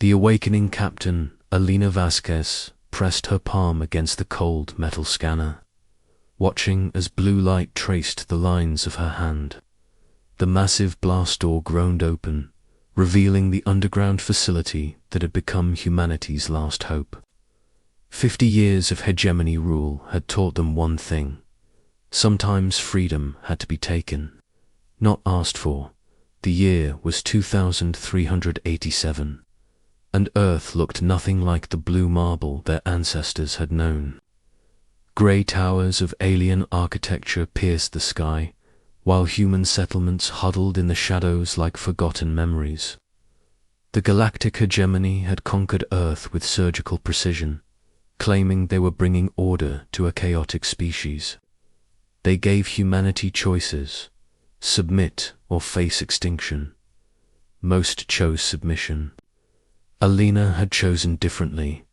The awakening captain, Alina Vasquez, pressed her palm against the cold metal scanner, watching as blue light traced the lines of her hand. The massive blast door groaned open, revealing the underground facility that had become humanity's last hope. 50 years of hegemony rule had taught them one thing. Sometimes freedom had to be taken, not asked for. The year was 2387, and Earth looked nothing like the blue marble their ancestors had known. Grey towers of alien architecture pierced the sky, while human settlements huddled in the shadows like forgotten memories. The galactic hegemony had conquered Earth with surgical precision, claiming they were bringing order to a chaotic species. They gave humanity choices: submit or face extinction. Most chose submission. Alina had chosen differently.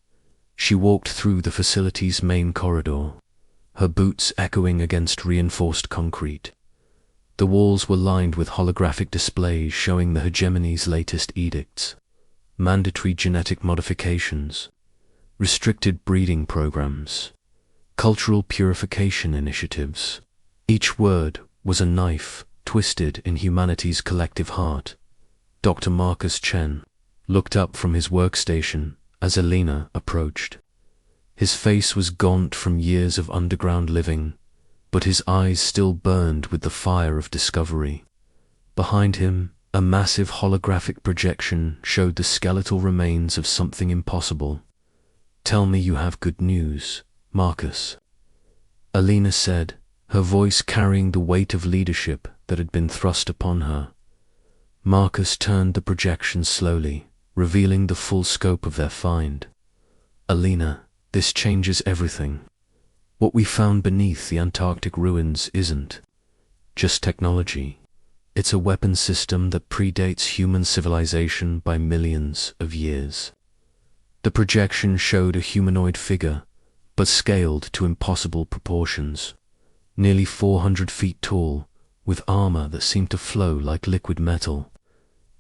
She walked through the facility's main corridor, her boots echoing against reinforced concrete. The walls were lined with holographic displays showing the hegemony's latest edicts: mandatory genetic modifications, restricted breeding programs, cultural purification initiatives. Each word was a knife twisted in humanity's collective heart. Dr. Marcus Chen looked up from his workstation as Alina approached. His face was gaunt from years of underground living, but his eyes still burned with the fire of discovery. Behind him, a massive holographic projection showed the skeletal remains of something impossible. "Tell me you have good news, Marcus," Alina said, her voice carrying the weight of leadership that had been thrust upon her. Marcus turned the projection slowly, revealing the full scope of their find. "Alina, this changes everything. What we found beneath the Antarctic ruins isn't just technology. It's a weapon system that predates human civilization by millions of years." The projection showed a humanoid figure, but scaled to impossible proportions. Nearly 400 feet tall, with armor that seemed to flow like liquid metal.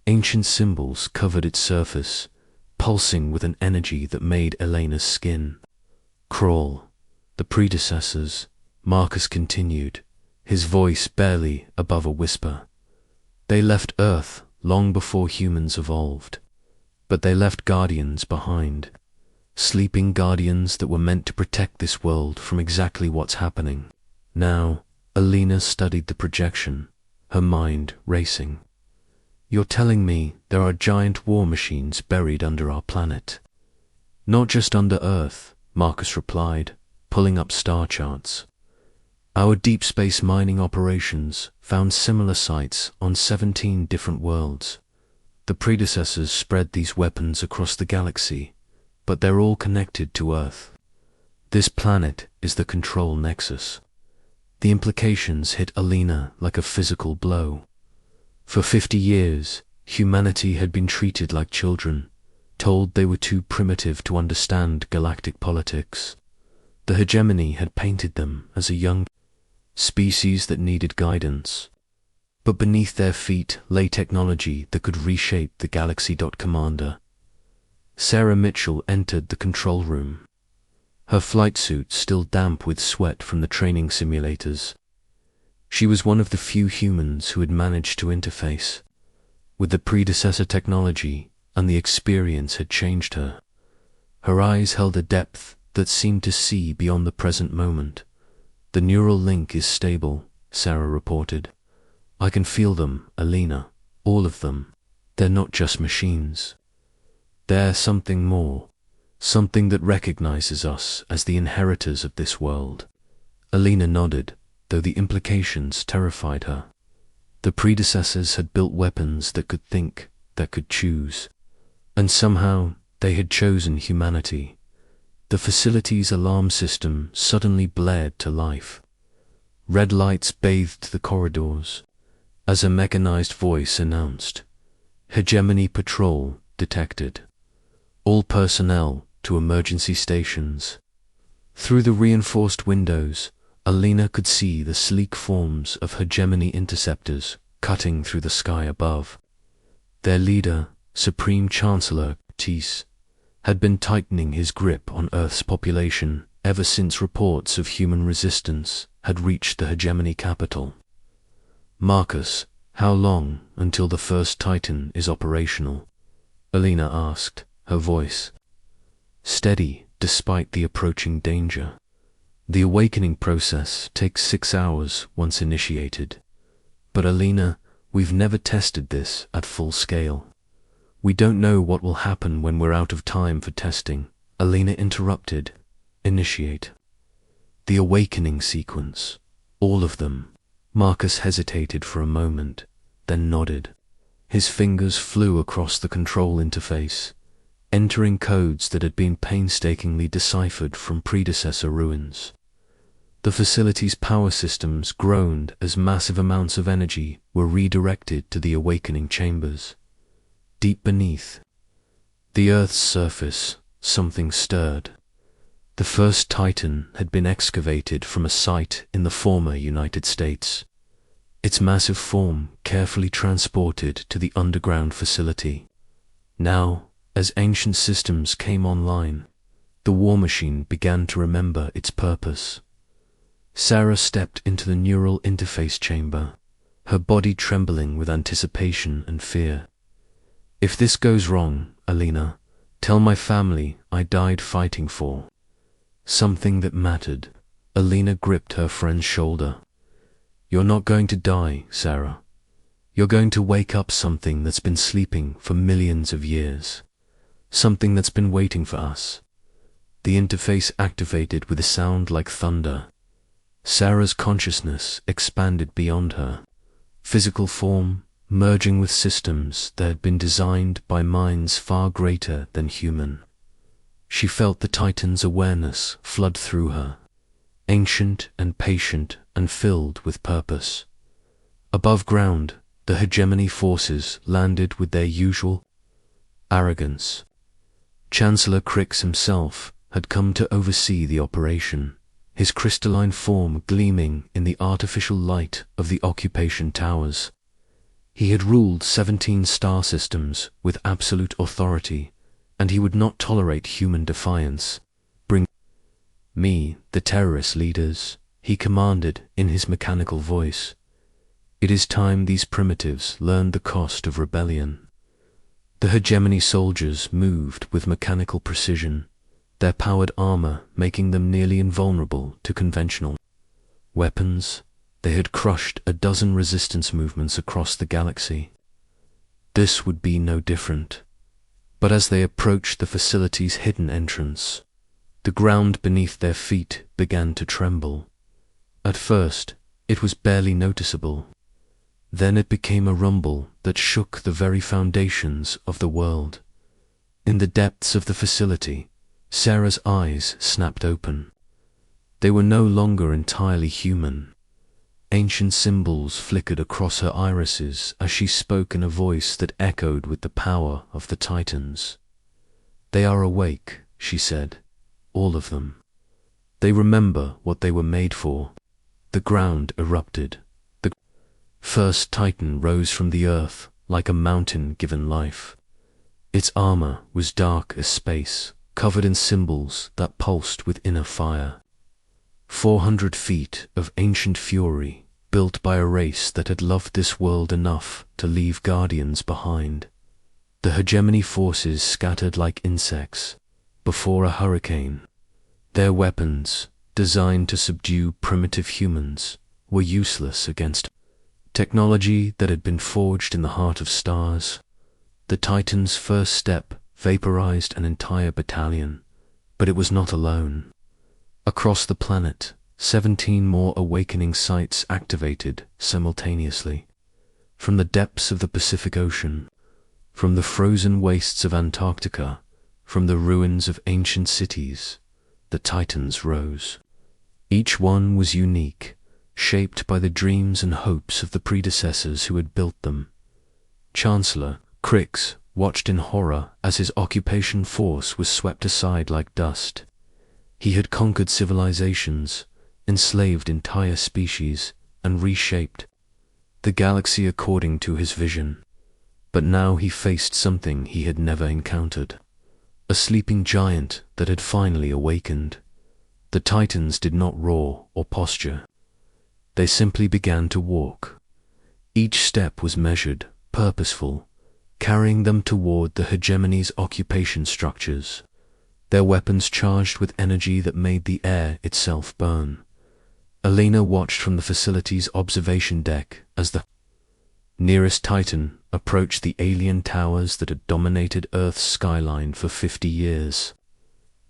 Ancient symbols covered its surface, pulsing with an energy that made Elena's skin crawl. "The predecessors," Marcus continued, his voice barely above a whisper. "They left Earth long before humans evolved, but they left guardians behind. Sleeping guardians that were meant to protect this world from exactly what's happening now." Alina studied the projection, her mind racing. "You're telling me there are giant war machines buried under our planet?" "Not just under Earth," Marcus replied, pulling up star charts. "Our deep space mining operations found similar sites on 17 different worlds. The predecessors spread these weapons across the galaxy, but they're all connected to Earth. This planet is the control nexus." The implications hit Alina like a physical blow. For 50 years, humanity had been treated like children, told they were too primitive to understand galactic politics. The hegemony had painted them as a young species that needed guidance. But beneath their feet lay technology that could reshape the galaxy. Commander Sarah Mitchell entered the control room, her flight suit still damp with sweat from the training simulators. She was one of the few humans who had managed to interface with the predecessor technology, and the experience had changed her. Her eyes held a depth that seemed to see beyond the present moment. "The neural link is stable," Sarah reported. "I can feel them, Alina, all of them. They're not just machines. They're something more, something that recognizes us as the inheritors of this world." Alina nodded, though the implications terrified her. The predecessors had built weapons that could think, that could choose. And somehow they had chosen humanity. The facility's alarm system suddenly blared to life. Red lights bathed the corridors as a mechanized voice announced, "Hegemony patrol detected. All personnel to emergency stations." Through the reinforced windows, Alina could see the sleek forms of hegemony interceptors cutting through the sky above. Their leader, Supreme Chancellor Tease, had been tightening his grip on Earth's population ever since reports of human resistance had reached the hegemony capital. "Marcus, how long until the first Titan is operational?" Alina asked, her voice steady despite the approaching danger. "The awakening process takes 6 hours once initiated. But Alina, we've never tested this at full scale. We don't know what will happen when we're out of time for testing," Alina interrupted. "Initiate the awakening sequence. All of them." Marcus hesitated for a moment, then nodded. His fingers flew across the control interface, entering codes that had been painstakingly deciphered from predecessor ruins. The facility's power systems groaned as massive amounts of energy were redirected to the awakening chambers. Deep beneath the Earth's surface, something stirred. The first Titan had been excavated from a site in the former United States, its massive form carefully transported to the underground facility. Now, as ancient systems came online, the war machine began to remember its purpose. Sarah stepped into the neural interface chamber, her body trembling with anticipation and fear. "If this goes wrong, Alina, tell my family I died fighting for something that mattered." Alina gripped her friend's shoulder. "You're not going to die, Sarah. You're going to wake up something that's been sleeping for millions of years. Something that's been waiting for us." The interface activated with a sound like thunder. Sarah's consciousness expanded beyond her, physical form merging with systems that had been designed by minds far greater than human. She felt the Titan's awareness flood through her, ancient and patient and filled with purpose. Above ground, the hegemony forces landed with their usual arrogance. Chancellor Crix himself had come to oversee the operation, his crystalline form gleaming in the artificial light of the occupation towers. He had ruled 17 star systems with absolute authority, and he would not tolerate human defiance. "Bring me the terrorist leaders," he commanded in his mechanical voice. It is time these primitives learned the cost of rebellion. The hegemony soldiers moved with mechanical precision, their powered armor making them nearly invulnerable to conventional weapons. They had crushed a dozen resistance movements across the galaxy. This would be no different. But as they approached the facility's hidden entrance, the ground beneath their feet began to tremble. At first, it was barely noticeable. Then it became a rumble that shook the very foundations of the world. In the depths of the facility, Sarah's eyes snapped open. They were no longer entirely human. Ancient symbols flickered across her irises as she spoke in a voice that echoed with the power of the Titans. "They are awake," she said, "all of them. They remember what they were made for." The ground erupted. The first Titan rose from the earth like a mountain given life. Its armor was dark as space, covered in symbols that pulsed with inner fire. 400 feet of ancient fury, built by a race that had loved this world enough to leave guardians behind. The hegemony forces scattered like insects before a hurricane. Their weapons, designed to subdue primitive humans, were useless against technology that had been forged in the heart of stars. The Titan's first step vaporized an entire battalion, but it was not alone. Across the planet, 17 more awakening sites activated simultaneously. From the depths of the Pacific Ocean, from the frozen wastes of Antarctica, from the ruins of ancient cities, the Titans rose. Each one was unique, shaped by the dreams and hopes of the predecessors who had built them. Chancellor Crix watched in horror as his occupation force was swept aside like dust. He had conquered civilizations, enslaved entire species, and reshaped the galaxy according to his vision. But now he faced something he had never encountered. a sleeping giant that had finally awakened. The Titans did not roar or posture. They simply began to walk. Each step was measured, purposeful, carrying them toward the hegemony's occupation structures, their weapons charged with energy that made the air itself burn. Alina watched from the facility's observation deck as the nearest Titan approached the alien towers that had dominated Earth's skyline for 50 years.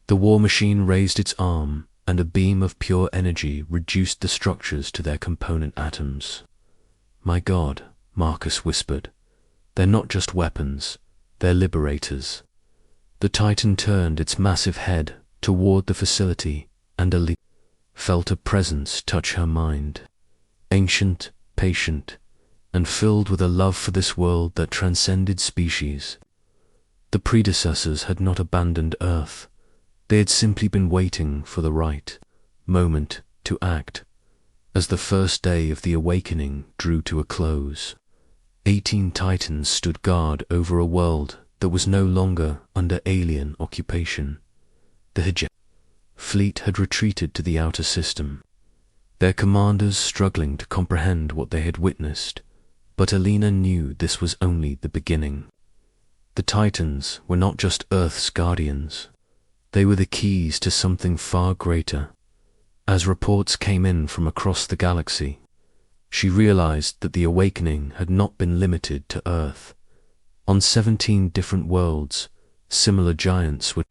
The war machine raised its arm, and a beam of pure energy reduced the structures to their component atoms. "My God," Marcus whispered, "they're not just weapons, they're liberators." The Titan turned its massive head toward the facility, and Alina felt a presence touch her mind. Ancient, patient, and filled with a love for this world that transcended species. The predecessors had not abandoned Earth. They had simply been waiting for the right moment to act. As the first day of the awakening drew to a close, 18 Titans stood guard over a world that was no longer under alien occupation. The hegemony fleet had retreated to the outer system, their commanders struggling to comprehend what they had witnessed, but Alina knew this was only the beginning. The Titans were not just Earth's guardians. They were the keys to something far greater. As reports came in from across the galaxy, she realized that the awakening had not been limited to Earth. On 17 different worlds, similar giants were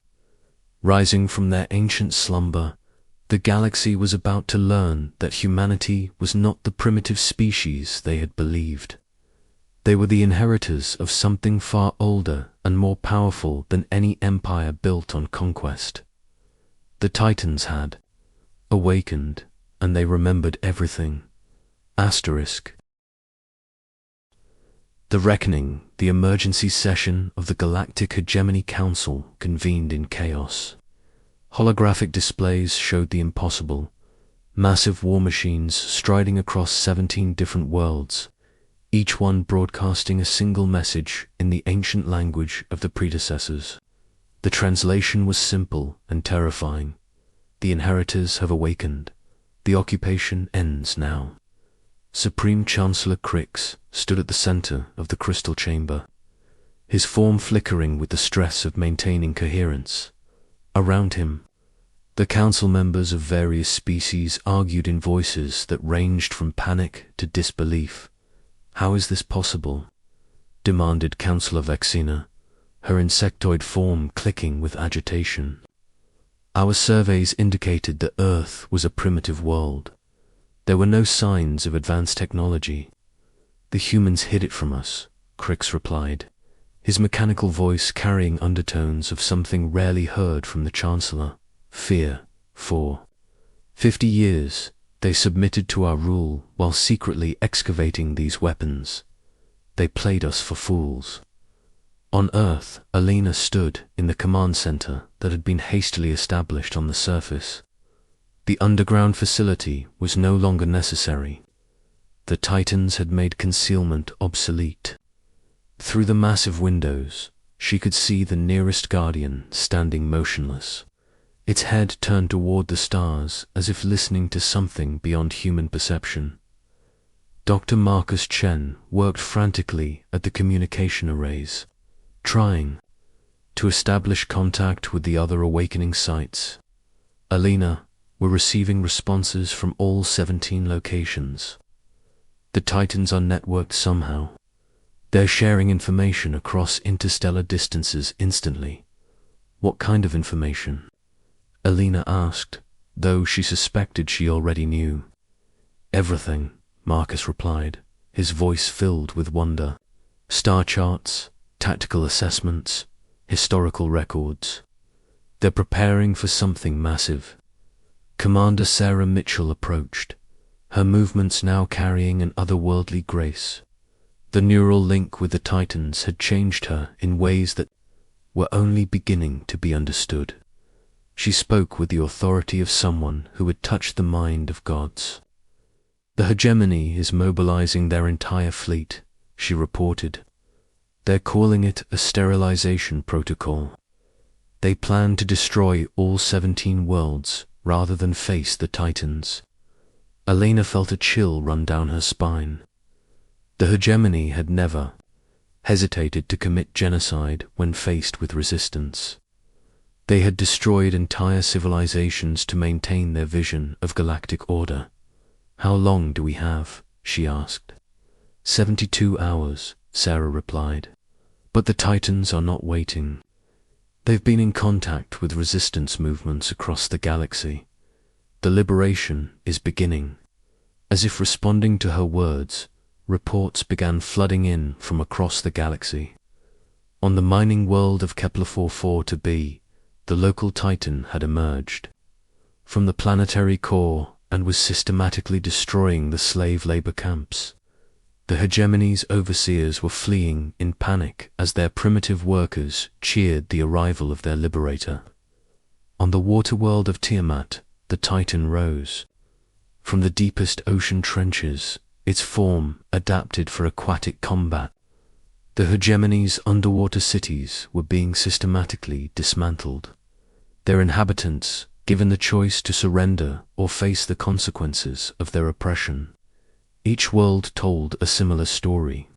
rising from their ancient slumber. The galaxy was about to learn that humanity was not the primitive species they had believed. They were the inheritors of something far older and more powerful than any empire built on conquest. The Titans had awakened, and they remembered everything. Asterisk. The Reckoning, the emergency session of the Galactic Hegemony Council, convened in chaos. Holographic displays showed the impossible. Massive war machines striding across 17 different worlds, each one broadcasting a single message in the ancient language of the predecessors. The translation was simple and terrifying. The inheritors have awakened. The occupation ends now. Supreme Chancellor Crix stood at the center of the crystal chamber, his form flickering with the stress of maintaining coherence. Around him, the council members of various species argued in voices that ranged from panic to disbelief. "How is this possible?" demanded Councillor Vexina, her insectoid form clicking with agitation. "Our surveys indicated that Earth was a primitive world. There were no signs of advanced technology. The humans hid it from us," Crix replied, his mechanical voice carrying undertones of something rarely heard from the Chancellor: fear. For 50 years, they submitted to our rule while secretly excavating these weapons. They played us for fools. On Earth, Alina stood in the command center that had been hastily established on the surface. The underground facility was no longer necessary. The Titans had made concealment obsolete. Through the massive windows, she could see the nearest guardian standing motionless, its head turned toward the stars as if listening to something beyond human perception. Dr. Marcus Chen worked frantically at the communication arrays, trying to establish contact with the other awakening sites. Alina were receiving responses from all 17 locations. The Titans are networked somehow. They're sharing information across interstellar distances instantly. What kind of information? Alina asked, though she suspected she already knew. Everything, Marcus replied, his voice filled with wonder. Star charts, tactical assessments, historical records. They're preparing for something massive. Commander Sarah Mitchell approached, her movements now carrying an otherworldly grace. The neural link with the Titans had changed her in ways that were only beginning to be understood. She spoke with the authority of someone who had touched the mind of gods. "The hegemony is mobilizing their entire fleet," she reported. "They're calling it a sterilization protocol. They planned to destroy all 17 worlds rather than face the Titans. Elena felt a chill run down her spine. The hegemony had never hesitated to commit genocide when faced with resistance. They had destroyed entire civilizations to maintain their vision of galactic order. "How long do we have?" she asked. 72 hours, Sarah replied. "But the Titans are not waiting. They've been in contact with resistance movements across the galaxy. The liberation is beginning." As if responding to her words, reports began flooding in from across the galaxy. On the mining world of Kepler 44b, the local Titan had emerged from the planetary core and was systematically destroying the slave labor camps. The hegemony's overseers were fleeing in panic as their primitive workers cheered the arrival of their liberator. On the water world of Tiamat, the Titan rose. From the deepest ocean trenches, its form adapted for aquatic combat. The hegemony's underwater cities were being systematically dismantled. Their inhabitants given the choice to surrender or face the consequences of their oppression. Each world told a similar story.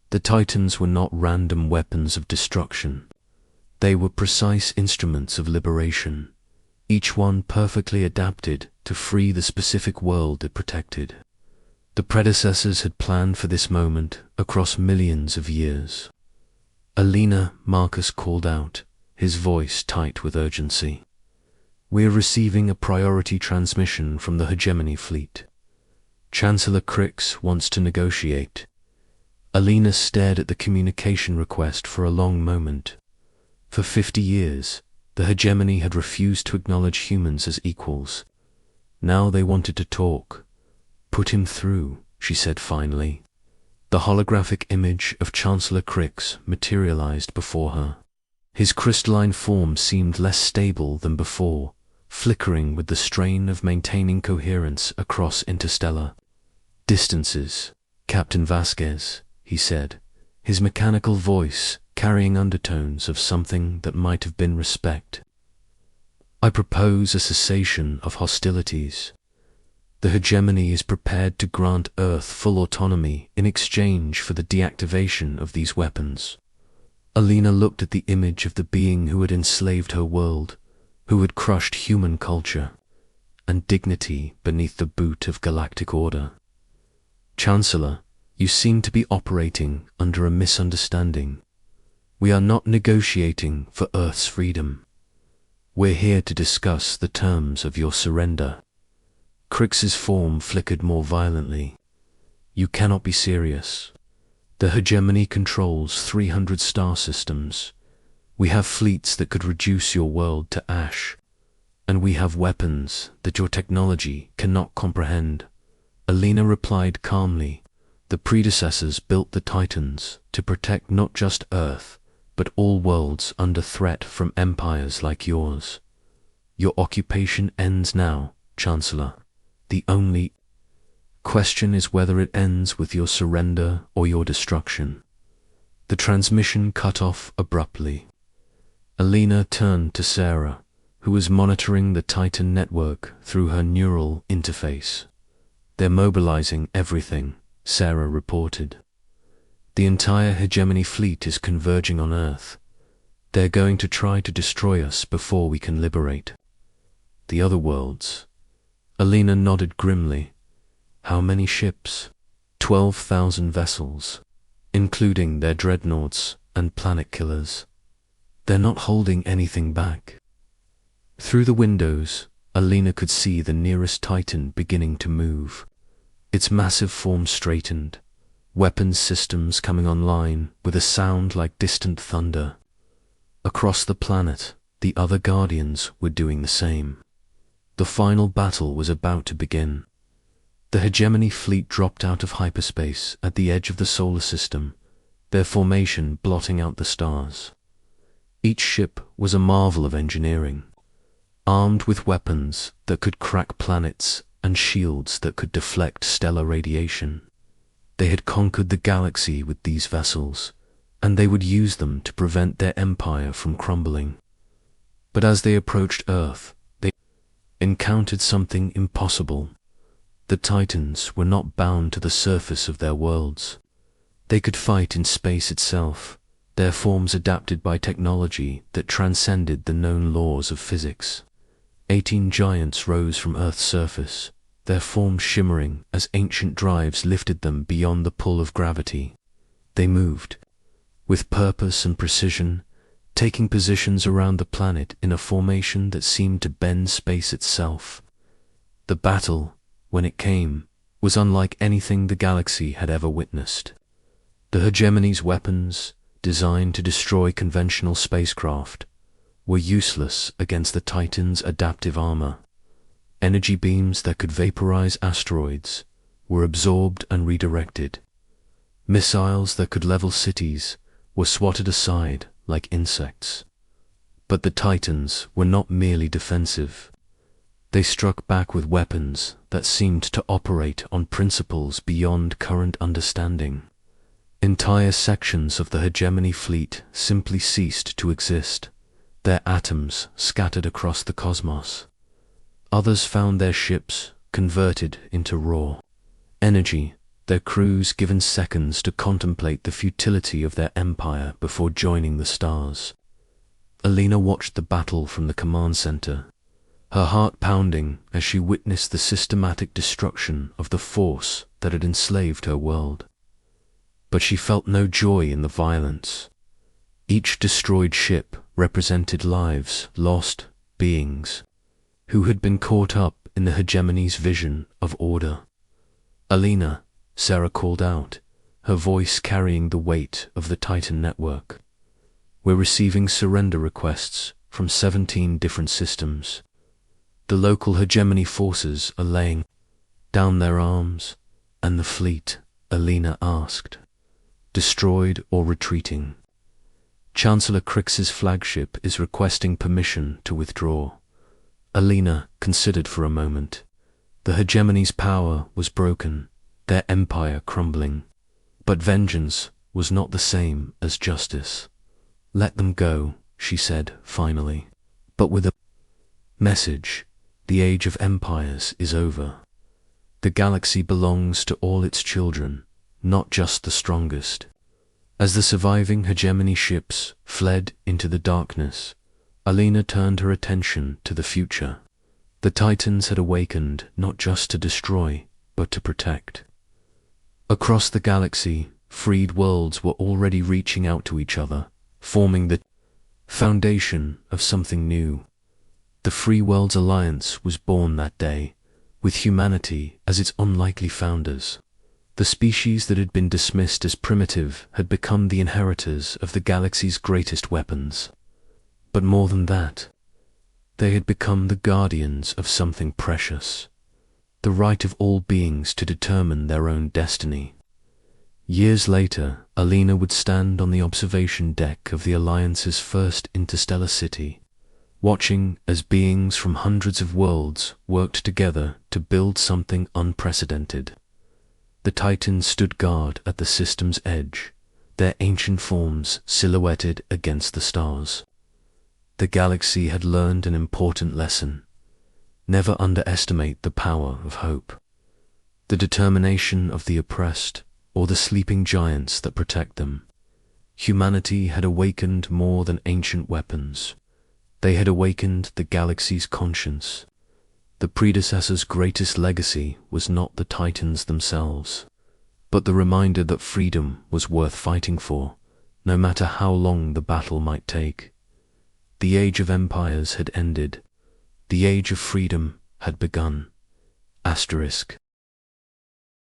The Titans were not random weapons of destruction. They were precise instruments of liberation, each one perfectly adapted to free the specific world it protected. The predecessors had planned for this moment across millions of years. "Alina," Marcus called out, his voice tight with urgency. "We're receiving a priority transmission from the hegemony fleet. Chancellor Crix wants to negotiate." Alina stared at the communication request for a long moment. For 50 years, the hegemony had refused to acknowledge humans as equals. Now they wanted to talk. "Put him through," she said finally. The holographic image of Chancellor Crix materialized before her. His crystalline form seemed less stable than before, flickering with the strain of maintaining coherence across interstellar distances. "Captain Vasquez," he said, his mechanical voice carrying undertones of something that might have been respect. "I propose a cessation of hostilities. The hegemony is prepared to grant Earth full autonomy in exchange for the deactivation of these weapons." Alina looked at the image of the being who had enslaved her world, who had crushed human culture and dignity beneath the boot of galactic order. "Chancellor, you seem to be operating under a misunderstanding. We are not negotiating for Earth's freedom. We're here to discuss the terms of your surrender." Crix's form flickered more violently. "You cannot be serious. The hegemony controls 300 star systems. We have fleets that could reduce your world to ash. And we have weapons that your technology cannot comprehend." Alina replied calmly. "The predecessors built the Titans to protect not just Earth, but all worlds under threat from empires like yours. Your occupation ends now, Chancellor. The only question is whether it ends with your surrender or your destruction." The transmission cut off abruptly. Alina turned to Sarah, who was monitoring the Titan network through her neural interface. "They're mobilizing everything," Sarah reported. "The entire hegemony fleet is converging on Earth. They're going to try to destroy us before we can liberate the other worlds." Alina nodded grimly. "How many ships?" 12,000 vessels, including their dreadnoughts and planet killers. "They're not holding anything back." Through the windows, Alina could see the nearest Titan beginning to move. Its massive form straightened, weapons systems coming online with a sound like distant thunder. Across the planet, the other Guardians were doing the same. The final battle was about to begin. The hegemony fleet dropped out of hyperspace at the edge of the solar system, their formation blotting out the stars. Each ship was a marvel of engineering, armed with weapons that could crack planets and shields that could deflect stellar radiation. They had conquered the galaxy with these vessels, and they would use them to prevent their empire from crumbling. But as they approached Earth, they encountered something impossible. The Titans were not bound to the surface of their worlds. They could fight in space itself, their forms adapted by technology that transcended the known laws of physics. 18 giants rose from Earth's surface, their forms shimmering as ancient drives lifted them beyond the pull of gravity. They moved, with purpose and precision, taking positions around the planet in a formation that seemed to bend space itself. The battle, when it came, was unlike anything the galaxy had ever witnessed. The hegemony's weapons, designed to destroy conventional spacecraft, were useless against the Titans' adaptive armor. Energy beams that could vaporize asteroids were absorbed and redirected. Missiles that could level cities were swatted aside like insects. But the Titans were not merely defensive. They struck back with weapons that seemed to operate on principles beyond current understanding. Entire sections of the hegemony fleet simply ceased to exist, their atoms scattered across the cosmos. Others found their ships converted into raw energy, their crews given seconds to contemplate the futility of their empire before joining the stars. Alina watched the battle from the command center, her heart pounding as she witnessed the systematic destruction of the force that had enslaved her world. But she felt no joy in the violence. Each destroyed ship represented lives lost, beings who had been caught up in the hegemony's vision of order. "Alina," Sarah called out, her voice carrying the weight of the Titan network. "We're receiving surrender requests from 17 different systems. The local hegemony forces are laying down their arms, and the fleet," Alina asked, "destroyed or retreating?" "Chancellor Crix's flagship is requesting permission to withdraw." Alina considered for a moment. The hegemony's power was broken, their empire crumbling. But vengeance was not the same as justice. "Let them go," she said finally, but with a message. "The age of empires is over. The galaxy belongs to all its children, not just the strongest." As the surviving hegemony ships fled into the darkness, Alina turned her attention to the future. The Titans had awakened not just to destroy, but to protect. Across the galaxy, freed worlds were already reaching out to each other, forming the foundation of something new. The Free Worlds Alliance was born that day, with humanity as its unlikely founders. The species that had been dismissed as primitive had become the inheritors of the galaxy's greatest weapons. But more than that, they had become the guardians of something precious, the right of all beings to determine their own destiny. Years later, Alina would stand on the observation deck of the Alliance's first interstellar city, watching as beings from hundreds of worlds worked together to build something unprecedented. The Titans stood guard at the system's edge, their ancient forms silhouetted against the stars. The galaxy had learned an important lesson. Never underestimate the power of hope, the determination of the oppressed, or the sleeping giants that protect them. Humanity had awakened more than ancient weapons. They had awakened the galaxy's conscience. The predecessor's greatest legacy was not the Titans themselves, but the reminder that freedom was worth fighting for, no matter how long the battle might take. The age of empires had ended. The age of freedom had begun. Asterisk.